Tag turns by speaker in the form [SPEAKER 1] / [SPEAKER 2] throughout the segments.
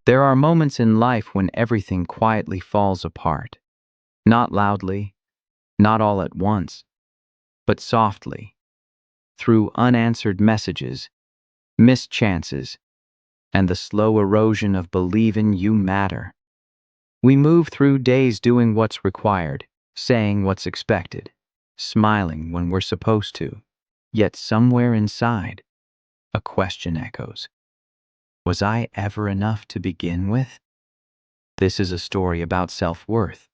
[SPEAKER 1] There are moments in life when everything quietly falls apart. Not loudly, not all at once, but softly, through unanswered messages, missed chances, and the slow erosion of believing you matter. We move through days doing what's required, saying what's expected, smiling when we're supposed to. Yet somewhere inside, a question echoes. Was I ever enough to begin with? This is a story about self-worth,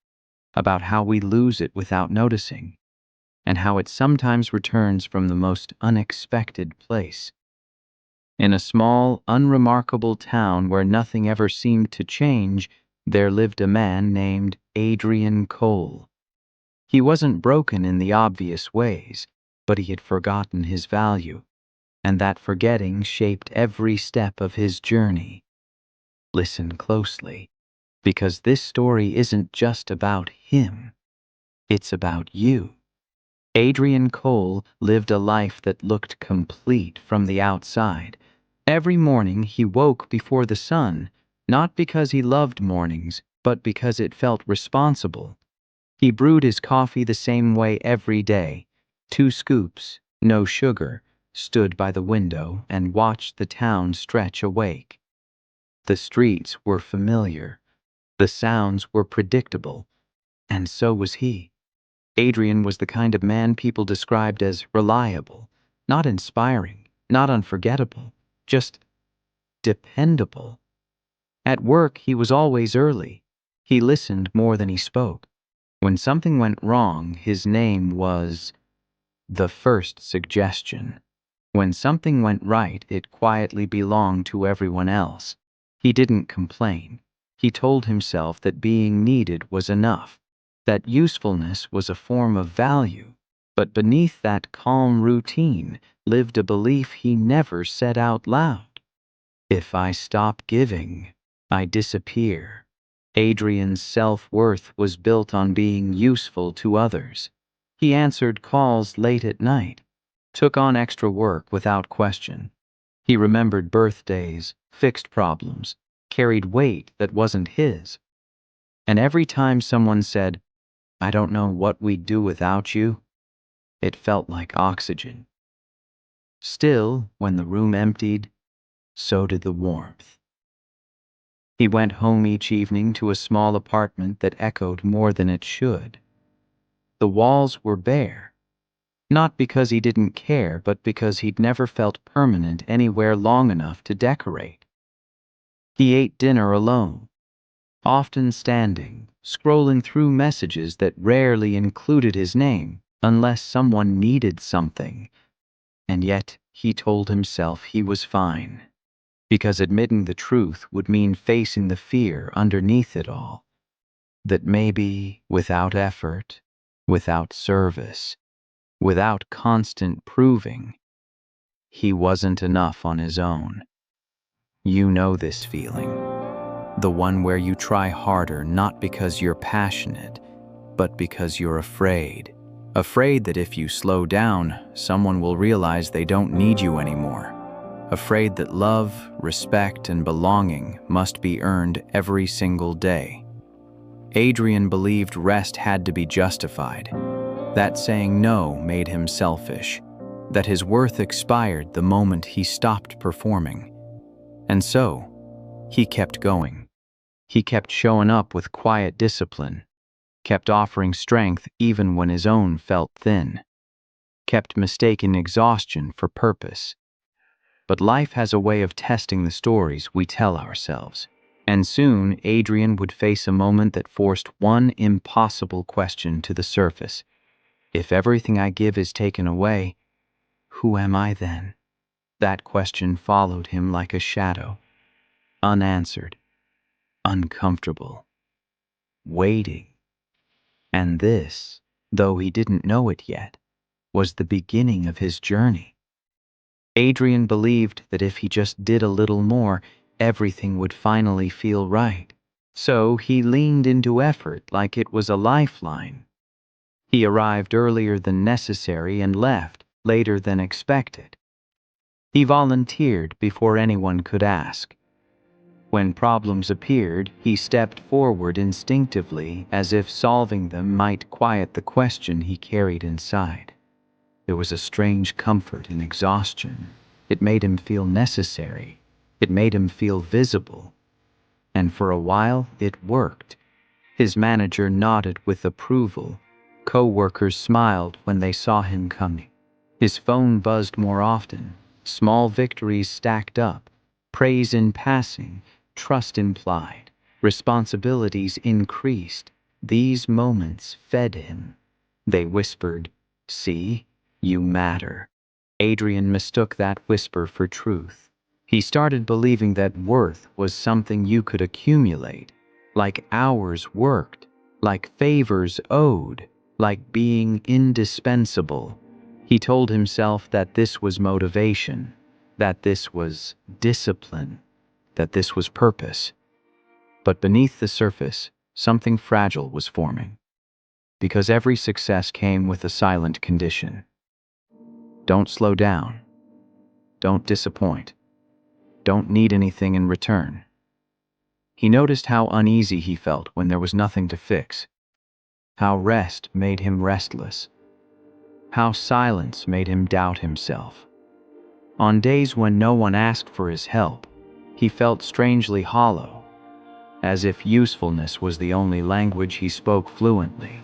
[SPEAKER 1] about how we lose it without noticing, and how it sometimes returns from the most unexpected place. In a small, unremarkable town where nothing ever seemed to change, there lived a man named Adrian Cole. He wasn't broken in the obvious ways, but he had forgotten his value, and that forgetting shaped every step of his journey. Listen closely, because this story isn't just about him, it's about you. Adrian Cole lived a life that looked complete from the outside. Every morning he woke before the sun, not because he loved mornings, but because it felt responsible. He brewed his coffee the same way every day, 2 scoops, no sugar, stood by the window and watched the town stretch awake. The streets were familiar, the sounds were predictable, and so was he. Adrian was the kind of man people described as reliable, not inspiring, not unforgettable, just dependable. At work, he was always early. He listened more than he spoke. When something went wrong, his name was the first suggestion. When something went right, it quietly belonged to everyone else. He didn't complain. He told himself that being needed was enough, that usefulness was a form of value. But beneath that calm routine lived a belief he never said out loud. If I stop giving, I disappear. Adrian's self-worth was built on being useful to others. He answered calls late at night, took on extra work without question. He remembered birthdays, fixed problems, carried weight that wasn't his. And every time someone said, "I don't know what we'd do without you," it felt like oxygen. Still, when the room emptied, so did the warmth. He went home each evening to a small apartment that echoed more than it should. The walls were bare, not because he didn't care, but because he'd never felt permanent anywhere long enough to decorate. He ate dinner alone, often standing, scrolling through messages that rarely included his name, unless someone needed something. And yet, he told himself he was fine, because admitting the truth would mean facing the fear underneath it all, that maybe without effort, without service, without constant proving, he wasn't enough on his own. You know this feeling, the one where you try harder not because you're passionate, but because you're afraid. Afraid that if you slow down, someone will realize they don't need you anymore. Afraid that love, respect, and belonging must be earned every single day. Adrian believed rest had to be justified, that saying no made him selfish, that his worth expired the moment he stopped performing. And so, he kept going. He kept showing up with quiet discipline, kept offering strength even when his own felt thin, kept mistaking exhaustion for purpose. But life has a way of testing the stories we tell ourselves. And soon, Adrian would face a moment that forced one impossible question to the surface. If everything I give is taken away, who am I then? That question followed him like a shadow, unanswered, uncomfortable, waiting. And this, though he didn't know it yet, was the beginning of his journey. Adrian believed that if he just did a little more, everything would finally feel right. So he leaned into effort like it was a lifeline. He arrived earlier than necessary and left later than expected. He volunteered before anyone could ask. When problems appeared, he stepped forward instinctively, as if solving them might quiet the question he carried inside. There was a strange comfort in exhaustion. It made him feel necessary. It made him feel visible. And for a while, it worked. His manager nodded with approval. Co-workers smiled when they saw him coming. His phone buzzed more often. Small victories stacked up. Praise in passing, trust implied. Responsibilities increased. These moments fed him. They whispered, "See, you matter." Adrian mistook that whisper for truth. He started believing that worth was something you could accumulate, like hours worked, like favors owed, like being indispensable. He told himself that this was motivation, that this was discipline, that this was purpose. But beneath the surface, something fragile was forming, because every success came with a silent condition. Don't slow down. Don't disappoint. Don't need anything in return. He noticed how uneasy he felt when there was nothing to fix, how rest made him restless, how silence made him doubt himself. On days when no one asked for his help, he felt strangely hollow, as if usefulness was the only language he spoke fluently.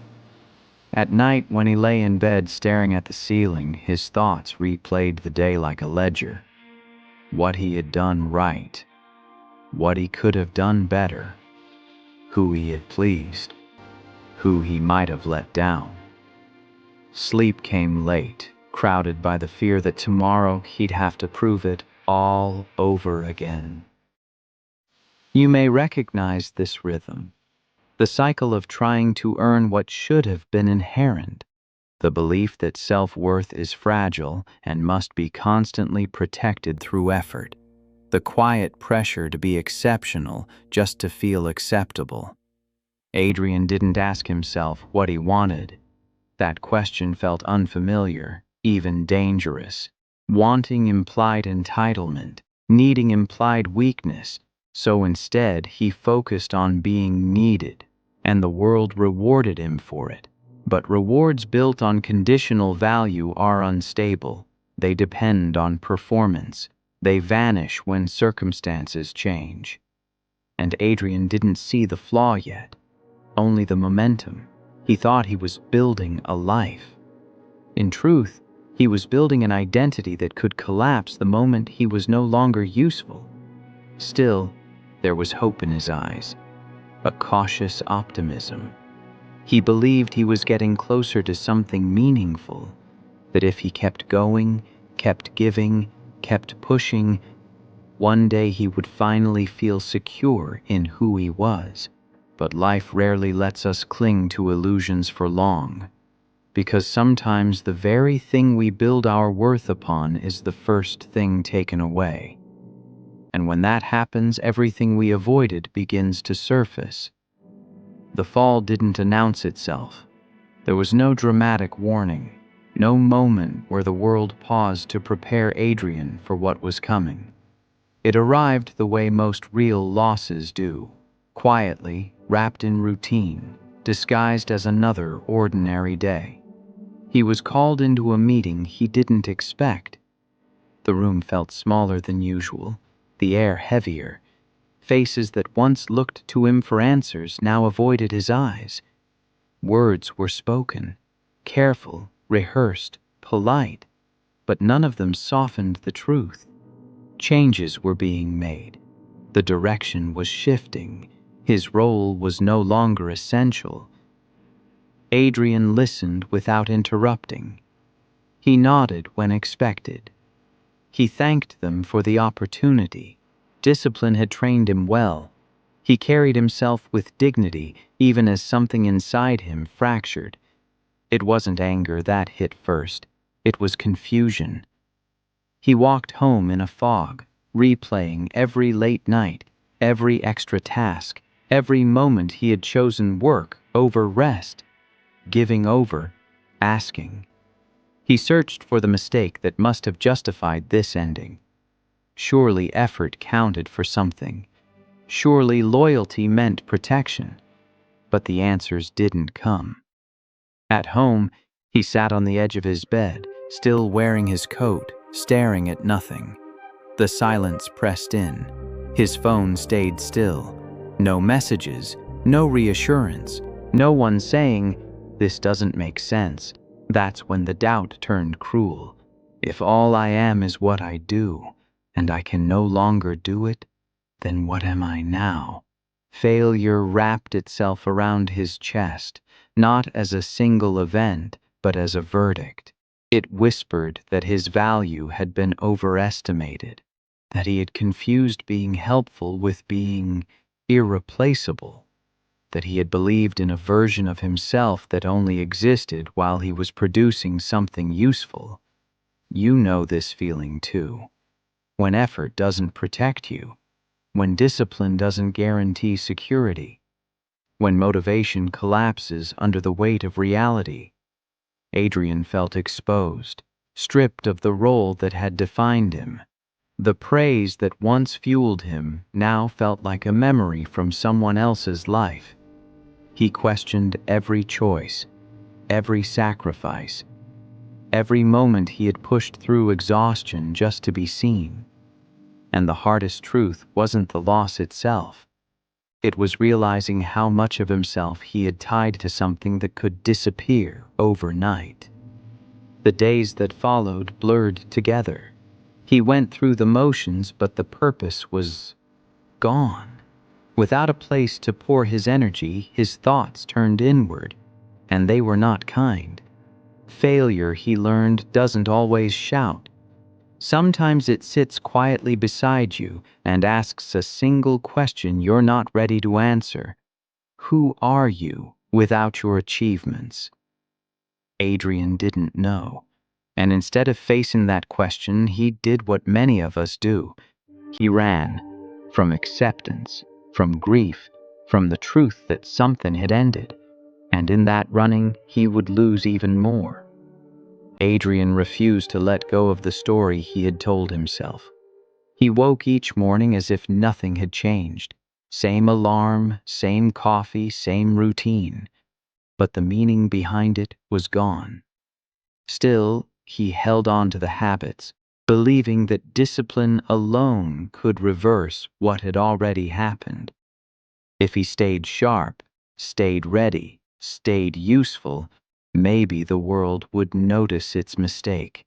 [SPEAKER 1] At night, when he lay in bed staring at the ceiling, his thoughts replayed the day like a ledger. What he had done right, what he could have done better, who he had pleased, who he might have let down. Sleep came late, crowded by the fear that tomorrow he'd have to prove it all over again. You may recognize this rhythm, the cycle of trying to earn what should have been inherent, the belief that self-worth is fragile and must be constantly protected through effort, the quiet pressure to be exceptional just to feel acceptable. Adrian didn't ask himself what he wanted. That question felt unfamiliar, even dangerous. Wanting implied entitlement, needing implied weakness, so instead he focused on being needed, and the world rewarded him for it. But rewards built on conditional value are unstable. They depend on performance. They vanish when circumstances change. And Adrian didn't see the flaw yet, only the momentum. He thought he was building a life. In truth, he was building an identity that could collapse the moment he was no longer useful. Still, there was hope in his eyes, a cautious optimism. He believed he was getting closer to something meaningful, that if he kept going, kept giving, kept pushing, one day he would finally feel secure in who he was. But life rarely lets us cling to illusions for long, because sometimes the very thing we build our worth upon is the first thing taken away. And when that happens, everything we avoided begins to surface. The fall didn't announce itself. There was no dramatic warning, no moment where the world paused to prepare Adrian for what was coming. It arrived the way most real losses do, quietly, wrapped in routine, disguised as another ordinary day. He was called into a meeting he didn't expect. The room felt smaller than usual, the air heavier. Faces that once looked to him for answers now avoided his eyes. Words were spoken, careful, rehearsed, polite, but none of them softened the truth. Changes were being made. The direction was shifting. His role was no longer essential. Adrian listened without interrupting. He nodded when expected. He thanked them for the opportunity. Discipline had trained him well. He carried himself with dignity, even as something inside him fractured. It wasn't anger that hit first. It was confusion. He walked home in a fog, replaying every late night, every extra task, every moment he had chosen work over rest, giving over, asking. He searched for the mistake that must have justified this ending. Surely effort counted for something. Surely loyalty meant protection, but the answers didn't come. At home, he sat on the edge of his bed, still wearing his coat, staring at nothing. The silence pressed in. His phone stayed still. No messages, no reassurance, no one saying, "This doesn't make sense." That's when the doubt turned cruel. If all I am is what I do, and I can no longer do it, then what am I now? Failure wrapped itself around his chest, not as a single event, but as a verdict. It whispered that his value had been overestimated, that he had confused being helpful with being irreplaceable, that he had believed in a version of himself that only existed while he was producing something useful. You know this feeling too. When effort doesn't protect you, when discipline doesn't guarantee security, when motivation collapses under the weight of reality. Adrian felt exposed, stripped of the role that had defined him. The praise that once fueled him now felt like a memory from someone else's life. He questioned every choice, every sacrifice, every moment he had pushed through exhaustion just to be seen. And the hardest truth wasn't the loss itself. It was realizing how much of himself he had tied to something that could disappear overnight. The days that followed blurred together. He went through the motions, but the purpose was gone. Without a place to pour his energy, his thoughts turned inward, and they were not kind. Failure, he learned, doesn't always shout. Sometimes it sits quietly beside you and asks a single question you're not ready to answer. Who are you without your achievements? Adrian didn't know. And instead of facing that question, he did what many of us do. He ran from acceptance, from grief, from the truth that something had ended. And in that running, he would lose even more. Adrian refused to let go of the story he had told himself. He woke each morning as if nothing had changed. Same alarm, same coffee, same routine. But the meaning behind it was gone. Still, he held on to the habits, believing that discipline alone could reverse what had already happened. If he stayed sharp, stayed ready, stayed useful, maybe the world would notice its mistake.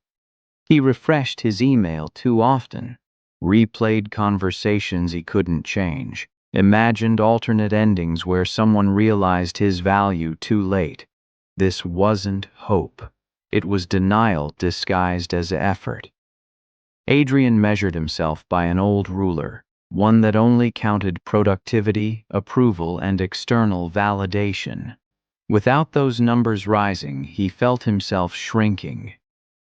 [SPEAKER 1] He refreshed his email too often, replayed conversations he couldn't change, imagined alternate endings where someone realized his value too late. This wasn't hope. It was denial disguised as effort. Adrian measured himself by an old ruler, one that only counted productivity, approval, and external validation. Without those numbers rising, he felt himself shrinking.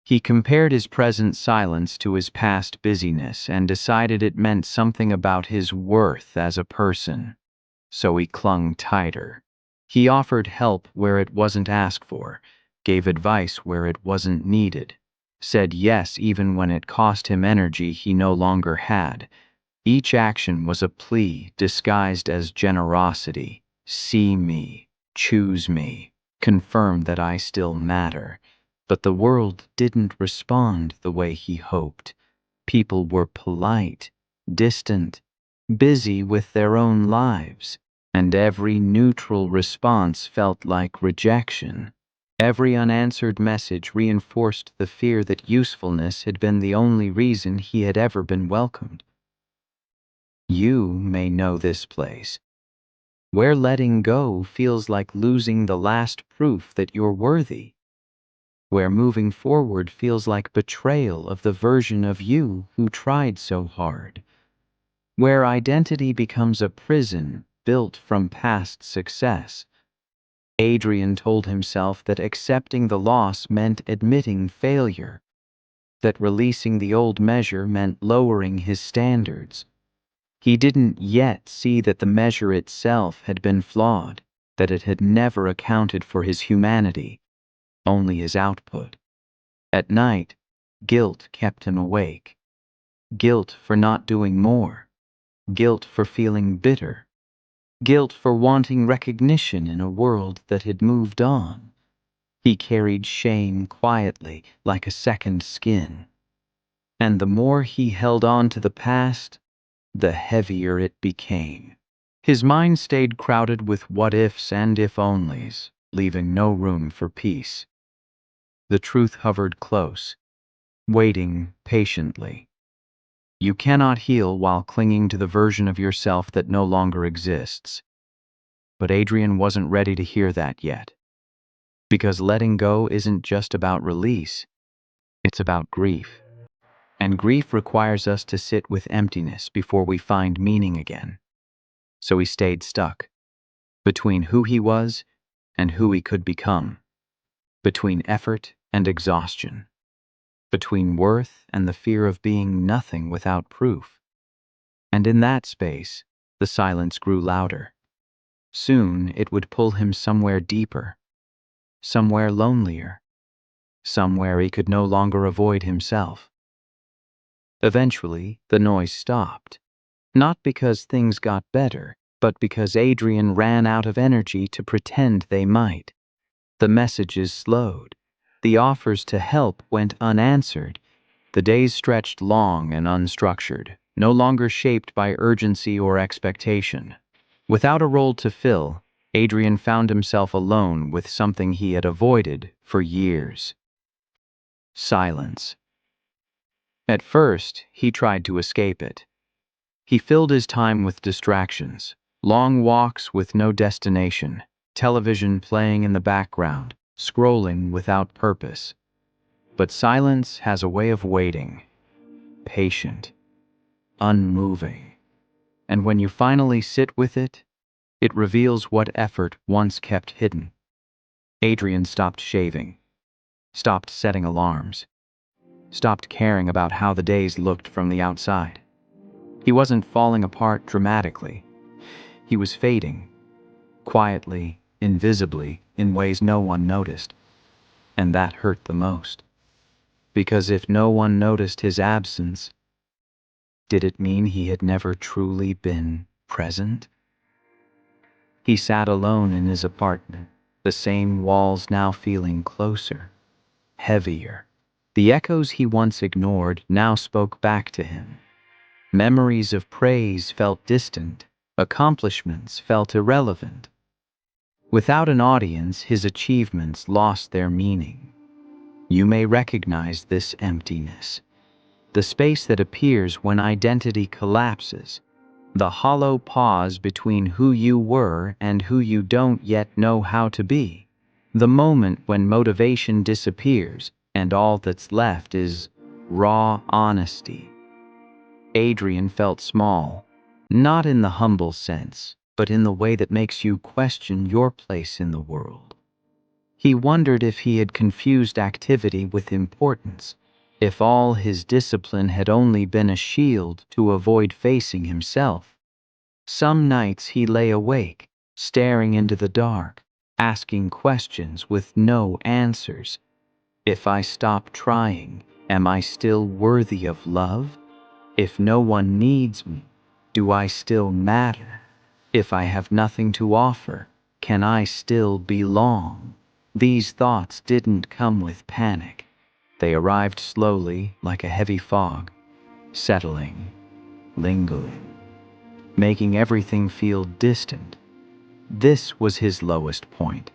[SPEAKER 1] He compared his present silence to his past busyness and decided it meant something about his worth as a person. So he clung tighter. He offered help where it wasn't asked for, gave advice where it wasn't needed, said yes even when it cost him energy he no longer had. Each action was a plea disguised as generosity. See me, choose me, confirm that I still matter. But the world didn't respond the way he hoped. People were polite, distant, busy with their own lives, and every neutral response felt like rejection. Every unanswered message reinforced the fear that usefulness had been the only reason he had ever been welcomed. You may know this place, where letting go feels like losing the last proof that you're worthy, where moving forward feels like betrayal of the version of you who tried so hard, where identity becomes a prison built from past success. Adrian told himself that accepting the loss meant admitting failure, that releasing the old measure meant lowering his standards. He didn't yet see that the measure itself had been flawed, that it had never accounted for his humanity, only his output. At night, guilt kept him awake. Guilt for not doing more. guilt for feeling bitter, guilt for wanting recognition in a world that had moved on. He carried shame quietly, like a second skin. And the more he held on to the past, the heavier it became. His mind stayed crowded with what ifs and if onlys, leaving no room for peace. The truth hovered close, waiting patiently. You cannot heal while clinging to the version of yourself that no longer exists. But Adrian wasn't ready to hear that yet. Because letting go isn't just about release, it's about grief. And grief requires us to sit with emptiness before we find meaning again. So he stayed stuck, between who he was and who he could become, between effort and exhaustion, between worth and the fear of being nothing without proof. And in that space, the silence grew louder. Soon it would pull him somewhere deeper, somewhere lonelier, somewhere he could no longer avoid himself. Eventually, the noise stopped, not because things got better, but because Adrian ran out of energy to pretend they might. The messages slowed. The offers to help went unanswered. The days stretched long and unstructured, no longer shaped by urgency or expectation. Without a role to fill, Adrian found himself alone with something he had avoided for years. Silence. At first, he tried to escape it. He filled his time with distractions, long walks with no destination, television playing in the background, scrolling without purpose. But silence has a way of waiting, patient, unmoving. And when you finally sit with it, it reveals what effort once kept hidden. Adrian stopped shaving, stopped setting alarms, stopped caring about how the days looked from the outside. He wasn't falling apart dramatically. He was fading, quietly, invisibly, in ways no one noticed. And that hurt the most. Because if no one noticed his absence, did it mean he had never truly been present? He sat alone in his apartment, the same walls now feeling closer, heavier. The echoes he once ignored now spoke back to him. Memories of praise felt distant, accomplishments felt irrelevant. Without an audience, his achievements lost their meaning. You may recognize this emptiness, the space that appears when identity collapses, the hollow pause between who you were and who you don't yet know how to be, the moment when motivation disappears and all that's left is raw honesty. Adrian felt small, not in the humble sense, but in the way that makes you question your place in the world. He wondered if he had confused activity with importance, if all his discipline had only been a shield to avoid facing himself. Some nights he lay awake, staring into the dark, asking questions with no answers. If I stop trying, am I still worthy of love? If no one needs me, do I still matter? If I have nothing to offer, can I still belong? These thoughts didn't come with panic. They arrived slowly, like a heavy fog, settling, lingering, making everything feel distant. This was his lowest point.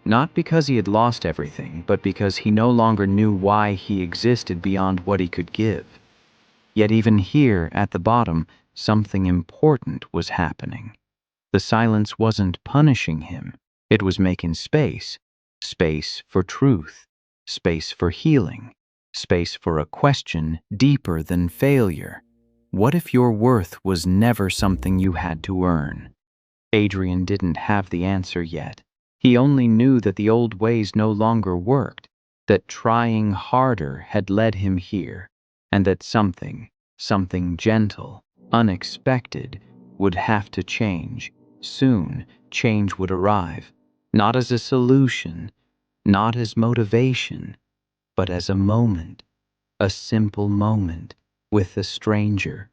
[SPEAKER 1] Not because he had lost everything, but because he no longer knew why he existed beyond what he could give. Yet even here, at the bottom, something important was happening. The silence wasn't punishing him. It was making space. Space for truth. Space for healing. Space for a question deeper than failure. What if your worth was never something you had to earn? Adrian didn't have the answer yet. He only knew that the old ways no longer worked, that trying harder had led him here, and that something gentle, unexpected, would have to change. Soon, change would arrive, not as a solution, not as motivation, but as a moment, a simple moment with a stranger.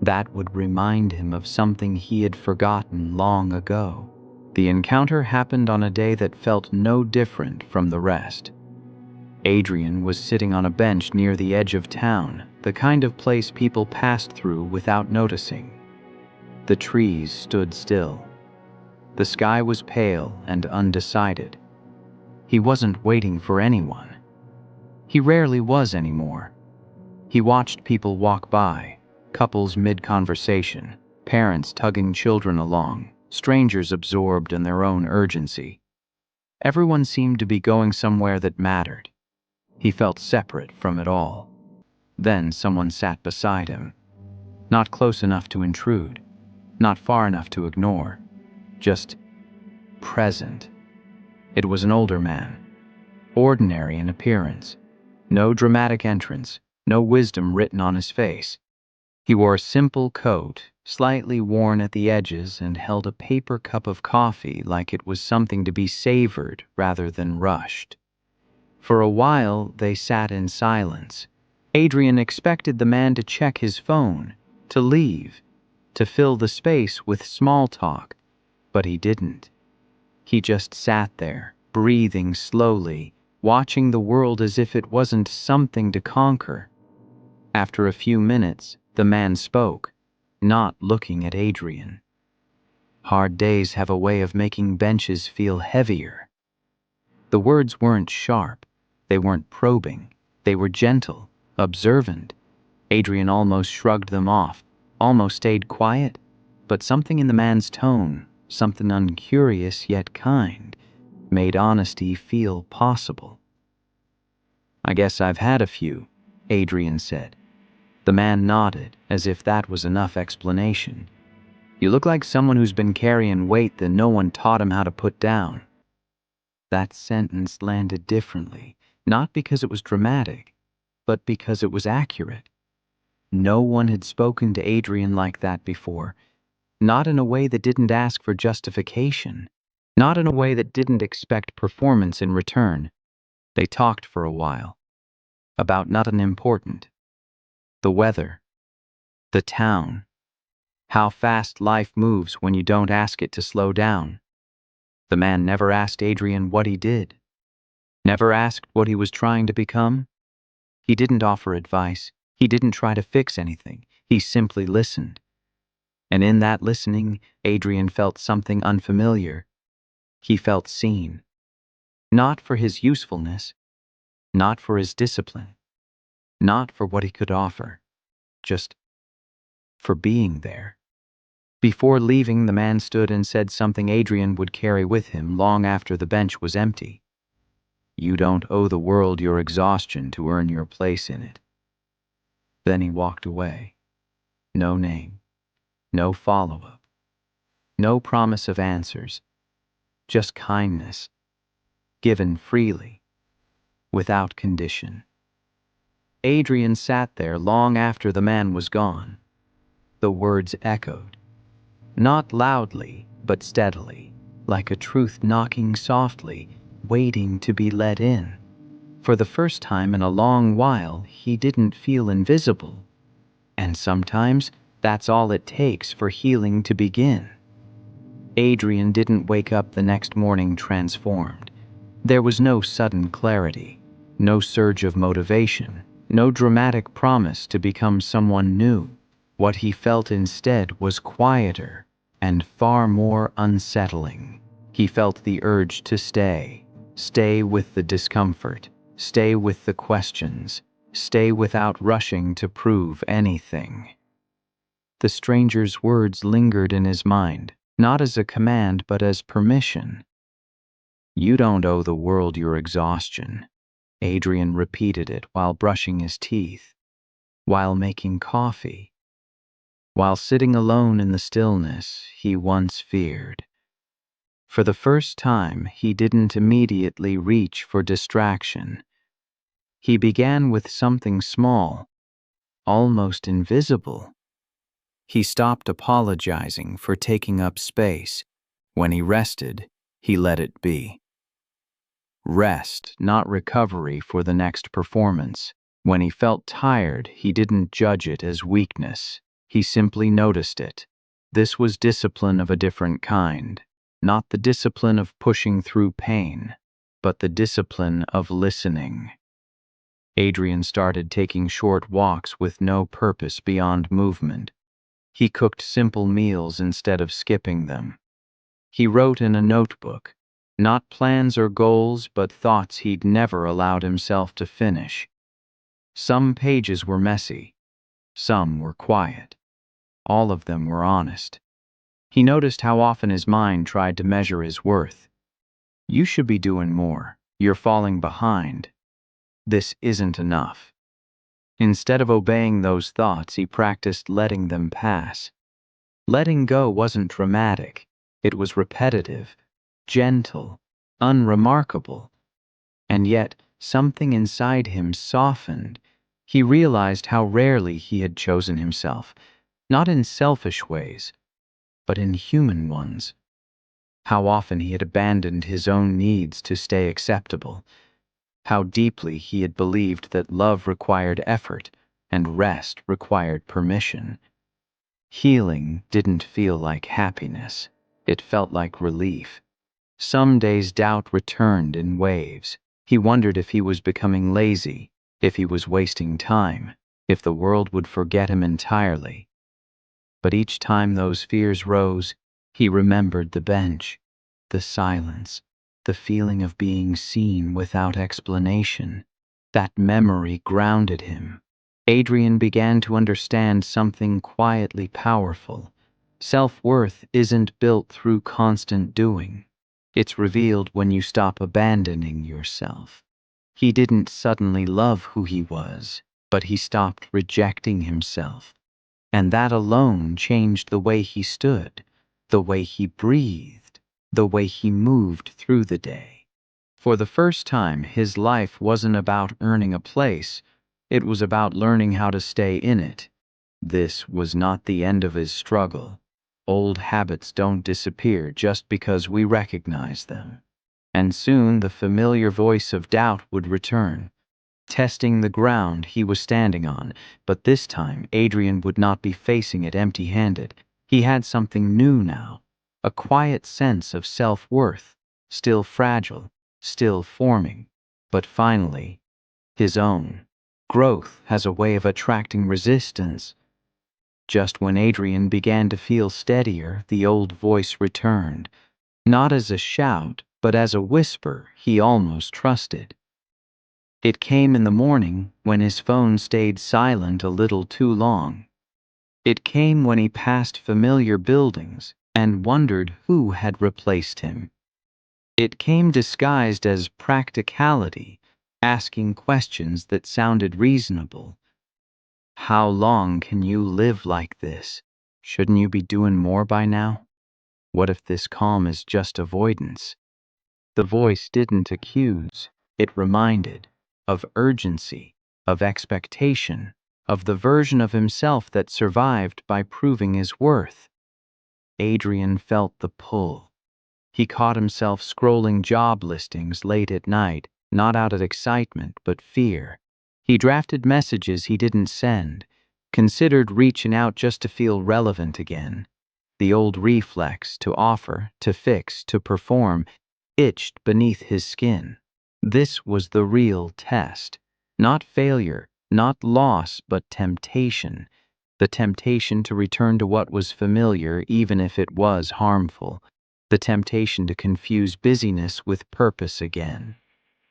[SPEAKER 1] That would remind him of something he had forgotten long ago. The encounter happened on a day that felt no different from the rest. Adrian was sitting on a bench near the edge of town, the kind of place people passed through without noticing. The trees stood still. The sky was pale and undecided. He wasn't waiting for anyone. He rarely was anymore. He watched people walk by, couples mid-conversation, parents tugging children along, strangers absorbed in their own urgency. Everyone seemed to be going somewhere that mattered. He felt separate from it all. Then someone sat beside him. Not close enough to intrude, not far enough to ignore, just present. It was an older man, ordinary in appearance. No dramatic entrance, no wisdom written on his face. He wore a simple coat, slightly worn at the edges, and held a paper cup of coffee like it was something to be savored rather than rushed. For a while, they sat in silence. Adrian expected the man to check his phone, to leave, to fill the space with small talk, but he didn't. He just sat there, breathing slowly, watching the world as if it wasn't something to conquer. After a few minutes, the man spoke, not looking at Adrian. Hard days have a way of making benches feel heavier. The words weren't sharp, they weren't probing, they were gentle, observant. Adrian almost shrugged them off, almost stayed quiet, but something in the man's tone, something uncurious yet kind, made honesty feel possible. "I guess I've had a few," Adrian said. The man nodded, as if that was enough explanation. "You look like someone who's been carrying weight that no one taught him how to put down." That sentence landed differently, not because it was dramatic, but because it was accurate. No one had spoken to Adrian like that before, not in a way that didn't ask for justification, not in a way that didn't expect performance in return. They talked for a while, about nothing important. The weather, the town, how fast life moves when you don't ask it to slow down. The man never asked Adrian what he did, never asked what he was trying to become. He didn't offer advice, he didn't try to fix anything, he simply listened. And in that listening, Adrian felt something unfamiliar. He felt seen. Not for his usefulness, not for his discipline, not for what he could offer, just for being there. Before leaving, the man stood and said something Adrian would carry with him long after the bench was empty. "You don't owe the world your exhaustion to earn your place in it." Then he walked away. No name, no follow-up, no promise of answers, just kindness, given freely, without condition. Adrian sat there long after the man was gone. The words echoed, not loudly, but steadily, like a truth knocking softly, waiting to be let in. For the first time in a long while, he didn't feel invisible. And sometimes, that's all it takes for healing to begin. Adrian didn't wake up the next morning transformed. There was no sudden clarity, no surge of motivation, no dramatic promise to become someone new. What he felt instead was quieter and far more unsettling. He felt the urge to stay with the discomfort, stay with the questions, stay without rushing to prove anything. The stranger's words lingered in his mind, not as a command but as permission. "You don't owe the world your exhaustion." Adrian repeated it while brushing his teeth, while making coffee, while sitting alone in the stillness he once feared. For the first time, he didn't immediately reach for distraction. He began with something small, almost invisible. He stopped apologizing for taking up space. When he rested, he let it be. Rest, not recovery for the next performance. When he felt tired, he didn't judge it as weakness. He simply noticed it. This was discipline of a different kind, not the discipline of pushing through pain, but the discipline of listening. Adrian started taking short walks with no purpose beyond movement. He cooked simple meals instead of skipping them. He wrote in a notebook, not plans or goals, but thoughts he'd never allowed himself to finish. Some pages were messy, some were quiet. All of them were honest. He noticed how often his mind tried to measure his worth. You should be doing more. You're falling behind. This isn't enough. Instead of obeying those thoughts, he practiced letting them pass. Letting go wasn't dramatic. It was repetitive, gentle, unremarkable. And yet, something inside him softened. He realized how rarely he had chosen himself, not in selfish ways, but in human ones. How often he had abandoned his own needs to stay acceptable. How deeply he had believed that love required effort and rest required permission. Healing didn't feel like happiness. It felt like relief. Some days doubt returned in waves. He wondered if he was becoming lazy, if he was wasting time, if the world would forget him entirely. But each time those fears rose, he remembered the bench, the silence, the feeling of being seen without explanation. That memory grounded him. Adrian began to understand something quietly powerful. Self-worth isn't built through constant doing. It's revealed when you stop abandoning yourself. He didn't suddenly love who he was, but he stopped rejecting himself. And that alone changed the way he stood, the way he breathed, the way he moved through the day. For the first time, his life wasn't about earning a place, it was about learning how to stay in it. This was not the end of his struggle. Old habits don't disappear just because we recognize them. And soon the familiar voice of doubt would return, testing the ground he was standing on, but this time Adrian would not be facing it empty-handed. He had something new now, a quiet sense of self-worth, still fragile, still forming, but finally, his own. Growth has a way of attracting resistance. Just when Adrian began to feel steadier, the old voice returned, not as a shout, but as a whisper he almost trusted. It came in the morning when his phone stayed silent a little too long. It came when he passed familiar buildings and wondered who had replaced him. It came disguised as practicality, asking questions that sounded reasonable. How long can you live like this? Shouldn't you be doing more by now? What if this calm is just avoidance? The voice didn't accuse, it reminded of urgency, of expectation, of the version of himself that survived by proving his worth. Adrian felt the pull. He caught himself scrolling job listings late at night, not out of excitement but fear. He drafted messages he didn't send, considered reaching out just to feel relevant again. The old reflex to offer, to fix, to perform, itched beneath his skin. This was the real test. Not failure, not loss, but temptation. The temptation to return to what was familiar even if it was harmful. The temptation to confuse busyness with purpose again.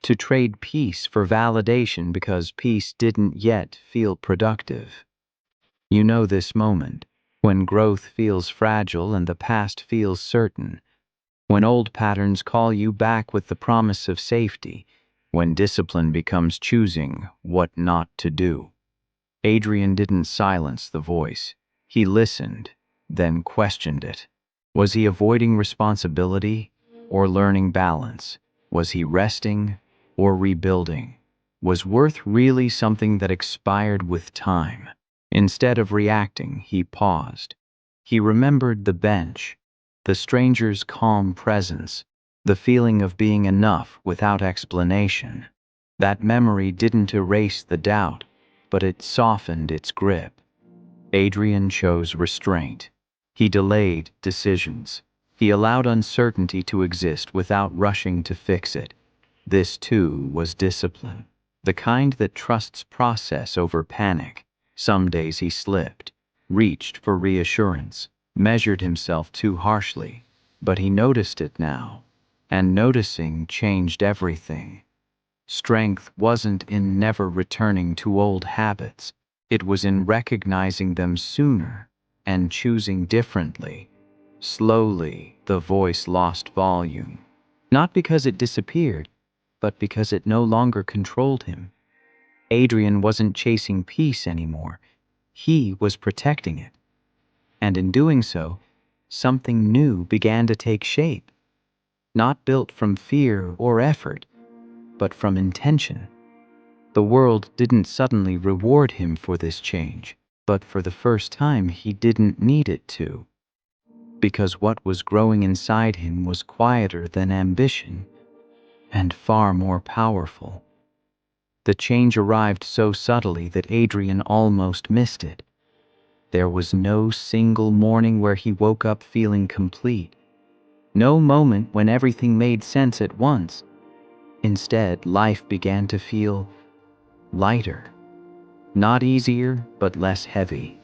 [SPEAKER 1] To trade peace for validation because peace didn't yet feel productive. You know this moment, when growth feels fragile and the past feels certain. When old patterns call you back with the promise of safety, when discipline becomes choosing what not to do. Adrian didn't silence the voice. He listened, then questioned it. Was he avoiding responsibility or learning balance? Was he resting or rebuilding? Was worth really something that expired with time? Instead of reacting, he paused. He remembered the bench, the stranger's calm presence, the feeling of being enough without explanation. That memory didn't erase the doubt, but it softened its grip. Adrian chose restraint. He delayed decisions. He allowed uncertainty to exist without rushing to fix it. This, too, was discipline, the kind that trusts process over panic. Some days he slipped, reached for reassurance, measured himself too harshly, but he noticed it now, and noticing changed everything. Strength wasn't in never returning to old habits, it was in recognizing them sooner and choosing differently. Slowly, the voice lost volume, not because it disappeared, but because it no longer controlled him. Adrian wasn't chasing peace anymore, he was protecting it. And in doing so, something new began to take shape, not built from fear or effort, but from intention. The world didn't suddenly reward him for this change, but for the first time he didn't need it to, because what was growing inside him was quieter than ambition and far more powerful. The change arrived so subtly that Adrian almost missed it. There was no single morning where he woke up feeling complete, no moment when everything made sense at once. Instead, life began to feel lighter. Not easier, but less heavy,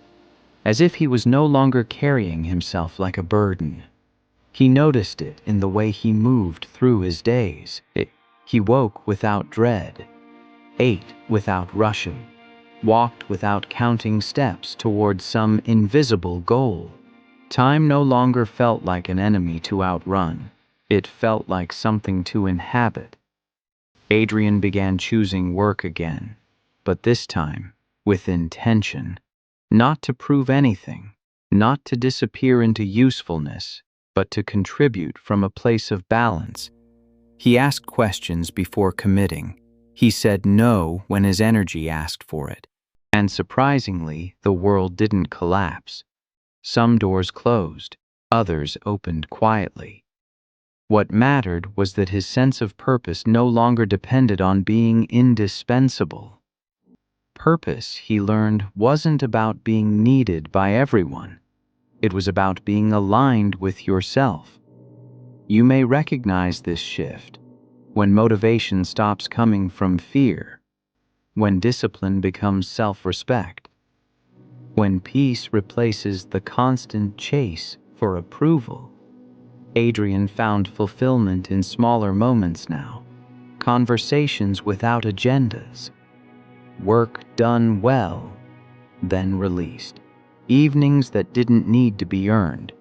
[SPEAKER 1] as if he was no longer carrying himself like a burden. He noticed it in the way he moved through his days. He woke without dread, ate without rushing, walked without counting steps toward some invisible goal. Time no longer felt like an enemy to outrun. It felt like something to inhabit. Adrian began choosing work again, but this time with intention. Not to prove anything, not to disappear into usefulness, but to contribute from a place of balance. He asked questions before committing. He said no when his energy asked for it. And surprisingly, the world didn't collapse. Some doors closed, others opened quietly. What mattered was that his sense of purpose no longer depended on being indispensable. Purpose, he learned, wasn't about being needed by everyone. It was about being aligned with yourself. You may recognize this shift when motivation stops coming from fear, when discipline becomes self-respect, when peace replaces the constant chase for approval. Adrian found fulfillment in smaller moments now. Conversations without agendas. Work done well, then released. Evenings that didn't need to be earned.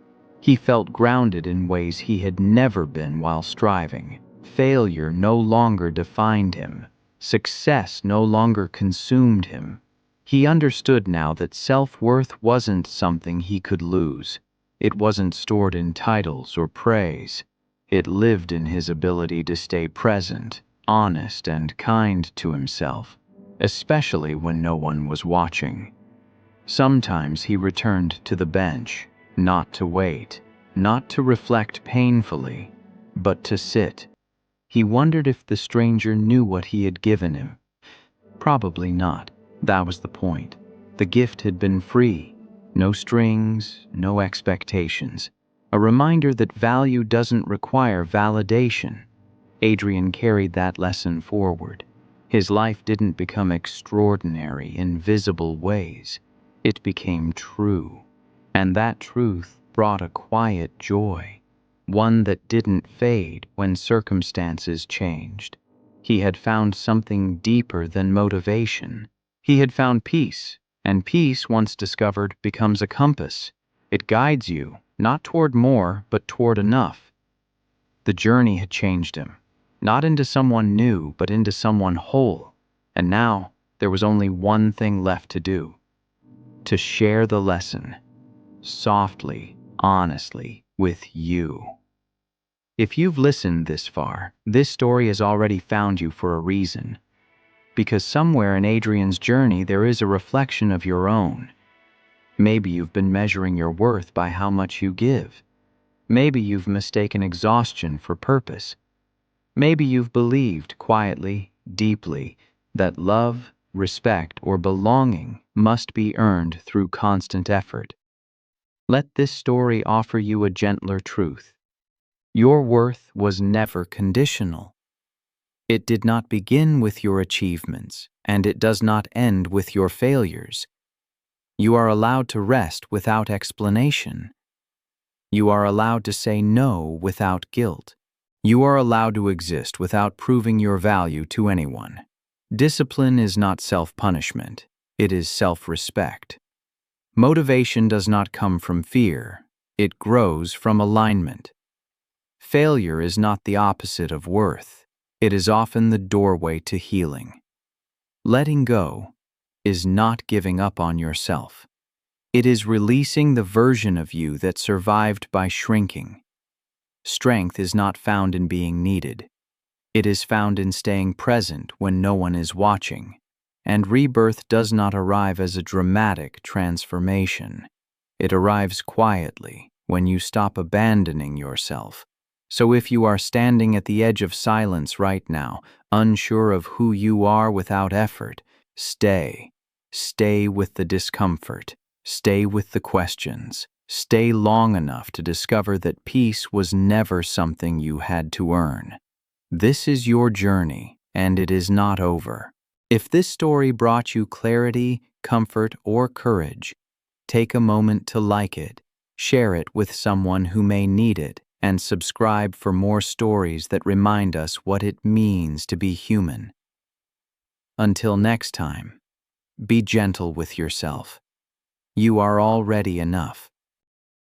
[SPEAKER 1] He felt grounded in ways he had never been while striving. Failure no longer defined him. Success no longer consumed him. He understood now that self-worth wasn't something he could lose. It wasn't stored in titles or praise. It lived in his ability to stay present, honest, and kind to himself, especially when no one was watching. Sometimes he returned to the bench, not to wait, not to reflect painfully, but to sit. He wondered if the stranger knew what he had given him. Probably not. That was the point. The gift had been free. No strings, no expectations. A reminder that value doesn't require validation. Adrian carried that lesson forward. His life didn't become extraordinary in visible ways. It became true. And that truth brought a quiet joy, one that didn't fade when circumstances changed. He had found something deeper than motivation. He had found peace, and peace, once discovered, becomes a compass. It guides you, not toward more, but toward enough. The journey had changed him, not into someone new, but into someone whole. And now, there was only one thing left to do: to share the lesson, softly, honestly, with you. If you've listened this far, this story has already found you for a reason. Because somewhere in Adrian's journey there is a reflection of your own. Maybe you've been measuring your worth by how much you give. Maybe you've mistaken exhaustion for purpose. Maybe you've believed quietly, deeply, that love, respect, or belonging must be earned through constant effort. Let this story offer you a gentler truth. Your worth was never conditional. It did not begin with your achievements, and it does not end with your failures. You are allowed to rest without explanation. You are allowed to say no without guilt. You are allowed to exist without proving your value to anyone. Discipline is not self-punishment. It is self-respect. Motivation does not come from fear. It grows from alignment. Failure is not the opposite of worth. It is often the doorway to healing. Letting go is not giving up on yourself. It is releasing the version of you that survived by shrinking. Strength is not found in being needed. It is found in staying present when no one is watching. And rebirth does not arrive as a dramatic transformation. It arrives quietly when you stop abandoning yourself. So if you are standing at the edge of silence right now, unsure of who you are without effort, stay. Stay with the discomfort. Stay with the questions. Stay long enough to discover that peace was never something you had to earn. This is your journey, and it is not over. If this story brought you clarity, comfort, or courage, take a moment to like it, share it with someone who may need it, and subscribe for more stories that remind us what it means to be human. Until next time, be gentle with yourself. You are already enough.